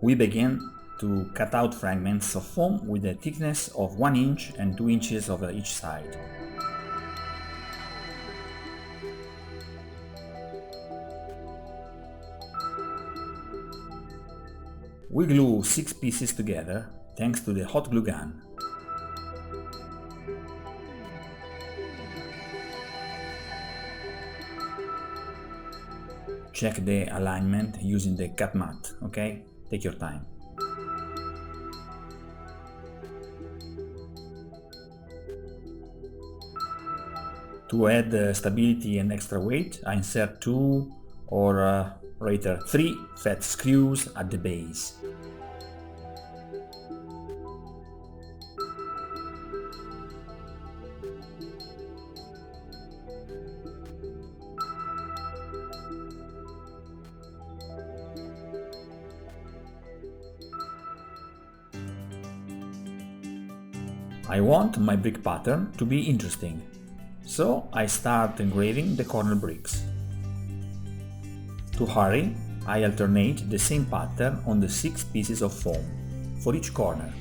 We begin to cut out fragments of foam with a thickness of 1 inch and 2 inches over each side. We glue 6 pieces together thanks to the hot glue gun. Check the alignment using the cut mat, okay? Take your time. To add stability and extra weight, I insert 2 or rather 3 fat screws at the base. I want my brick pattern to be interesting, so I start engraving the corner bricks. To hurry, I alternate the same pattern on the 6 pieces of foam for each corner.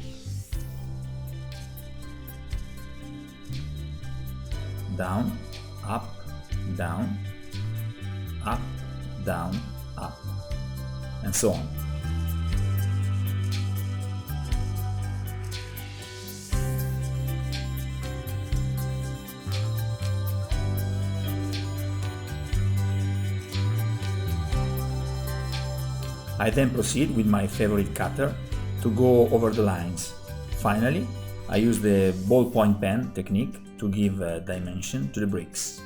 Down, up, down, up, down, up, and so on. I then proceed with my favorite cutter to go over the lines. Finally, I use the ballpoint pen technique to give dimension to the bricks.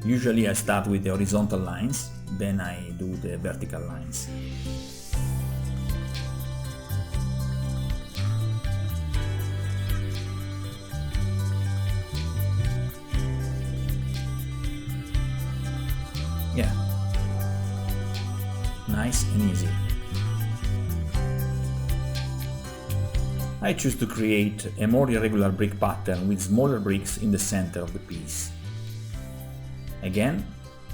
Usually I start with the horizontal lines, then I do the vertical lines. Yeah, nice and easy. I choose to create a more irregular brick pattern with smaller bricks in the center of the piece. Again,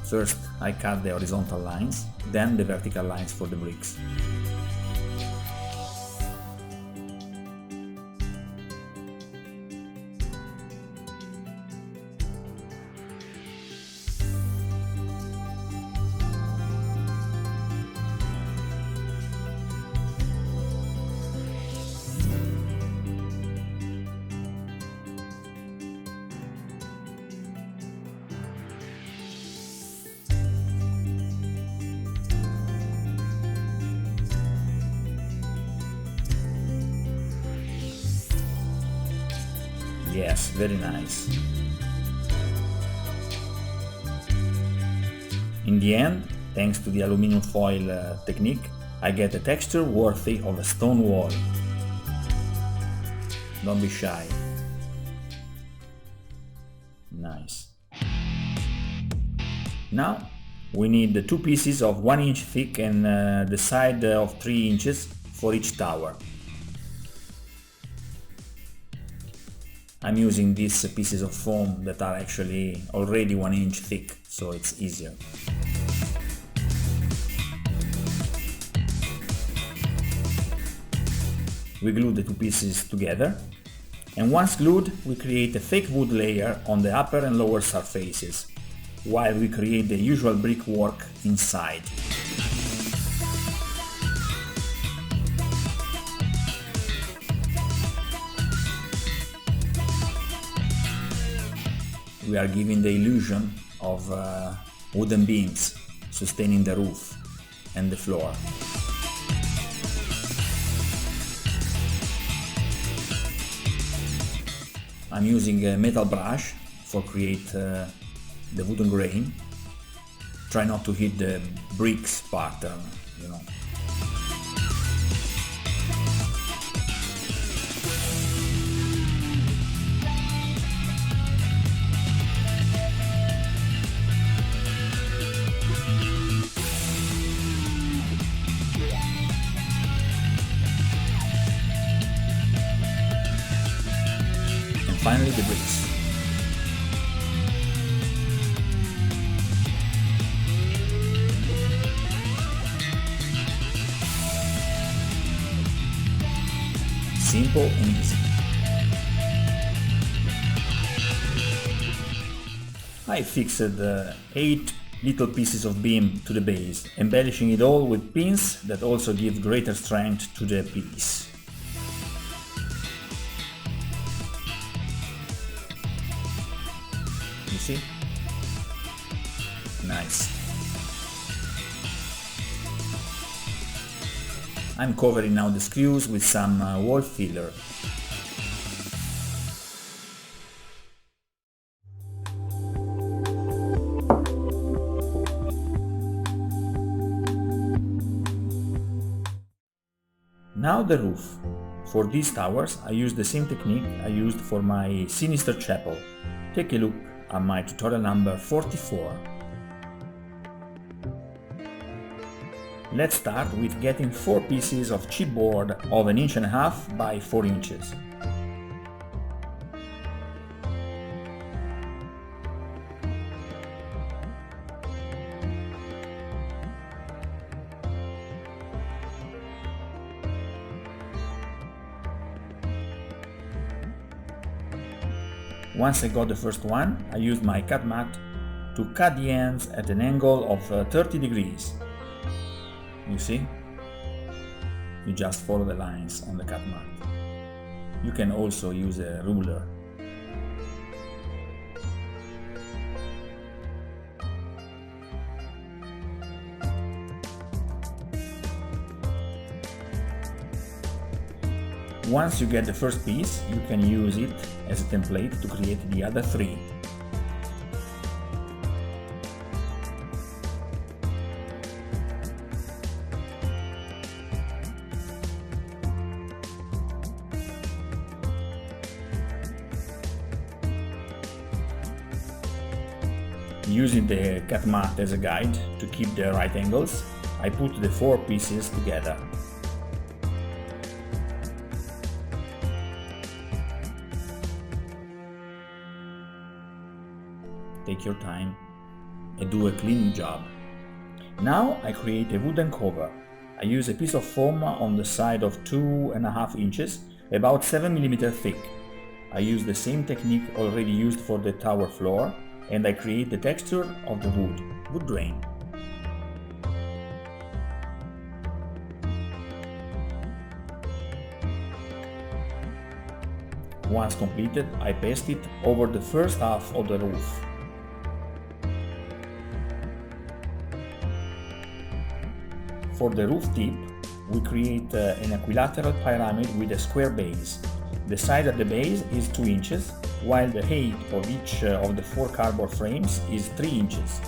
first I cut the horizontal lines, then the vertical lines for the bricks. Yes, very nice. In the end, thanks to the aluminum foil technique, I get a texture worthy of a stone wall. Don't be shy. Nice. Now we need the 2 pieces of 1 inch thick and the side of 3 inches for each tower. I'm using these pieces of foam that are actually already 1 inch thick, so it's easier. We glue the 2 pieces together, and once glued, we create a fake wood layer on the upper and lower surfaces, while we create the usual brickwork inside. We are giving the illusion of wooden beams sustaining the roof and the floor. I'm using a metal brush for create the wooden grain. Try not to hit the bricks pattern, you know. Finally, the bricks. simple and easy. I fixed 8 little pieces of beam to the base, embellishing it all with pins that also give greater strength to the piece. You see? Nice. I'm covering now the screws with some wall filler. Now the roof. For these towers I use the same technique I used for my sinister chapel. Take a look at my tutorial number 44. Let's start with getting 4 pieces of chipboard of 1.5 inches by 4 inches. Once I got the first one, I used my cut mat to cut the ends at an angle of 30 degrees. You see? You just follow the lines on the cut mat. You can also use a ruler. Once you get the first piece, you can use it as a template to create the other 3. Using the cut mat as a guide to keep the right angles, I put the 4 pieces together. Take your time and do a clean job. Now I create a wooden cover. I use a piece of foam on the side of 2.5 inches, about 7 mm thick. I use the same technique already used for the tower floor, and I create the texture of the wood grain. Once completed, I paste it over the first half of the roof. For the roof tip, we create an equilateral pyramid with a square base. The side of the base is 2 inches, while the height of each of the 4 cardboard frames is 3 inches.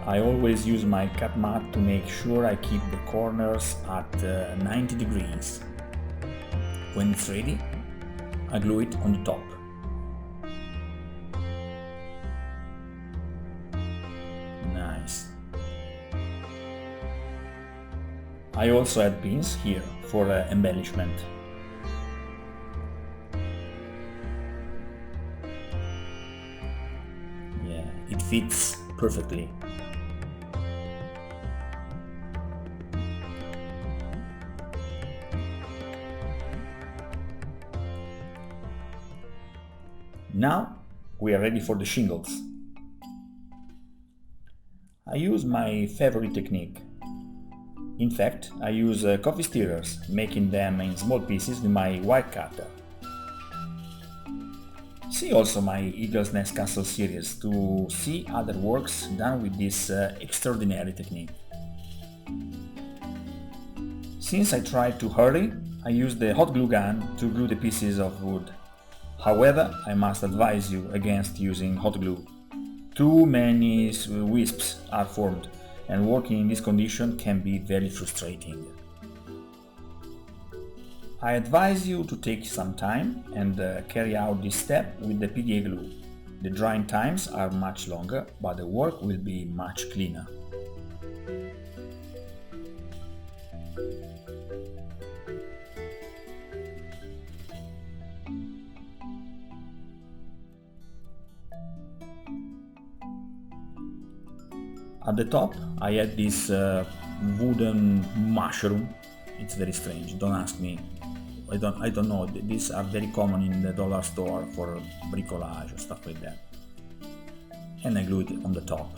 I always use my cut mat to make sure I keep the corners at 90 degrees. When it's ready, I glue it on the top. Nice. I also add pins here for embellishment. Yeah, it fits perfectly. Now we are ready for the shingles. I use my favorite technique. In fact, I use coffee stirrers, making them in small pieces with my wire cutter. See also my Eagle's Nest Castle series to see other works done with this extraordinary technique. Since I tried to hurry, I used the hot glue gun to glue the pieces of wood. However, I must advise you against using hot glue. Too many wisps are formed, and working in this condition can be very frustrating. I advise you to take some time and carry out this step with the PDA glue. The drying times are much longer, but the work will be much cleaner. At the top I had this wooden mushroom. It's very strange, don't ask me. I don't know, these are very common in the dollar store for bricolage or stuff like that. And I glued it on the top.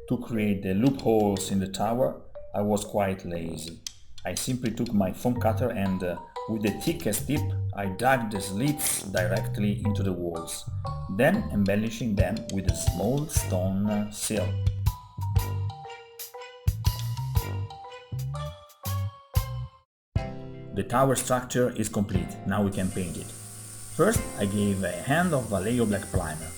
To create the loopholes in the tower, I was quite lazy. I simply took my foam cutter and with the thickest tip I dug the slits directly into the walls, then embellishing them with a small stone sill. The tower structure is complete, now we can paint it. First I gave a hand of Vallejo black primer.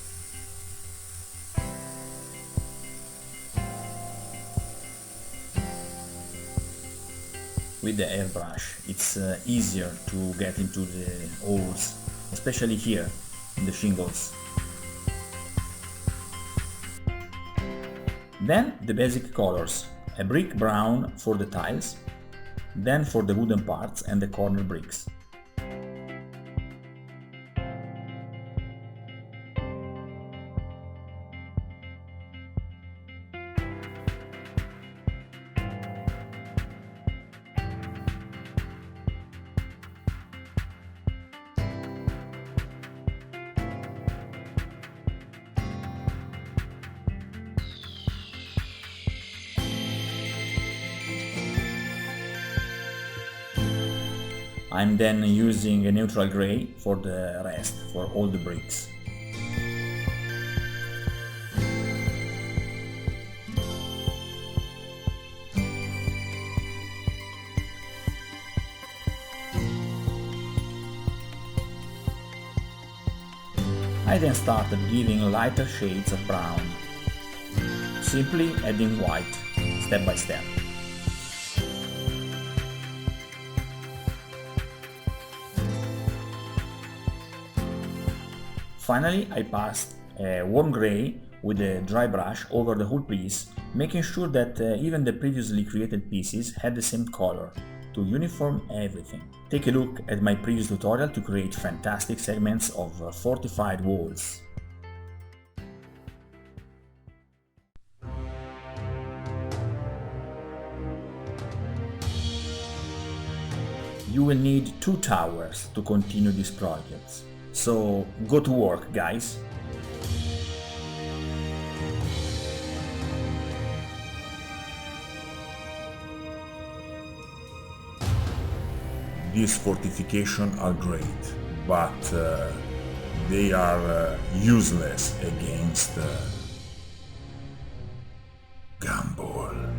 With the airbrush it's easier to get into the holes, especially here in the shingles. Then the basic colors, a brick brown for the tiles, then for the wooden parts and the corner bricks. I'm then using a neutral grey for the rest, for all the bricks. I then started giving lighter shades of brown, simply adding white, step by step. Finally, I passed a warm grey with a dry brush over the whole piece, making sure that even the previously created pieces had the same color, to uniform everything. Take a look at my previous tutorial to create fantastic segments of fortified walls. You will need 2 towers to continue this project. So go to work, guys! These fortifications are great, but they are useless against Gumball.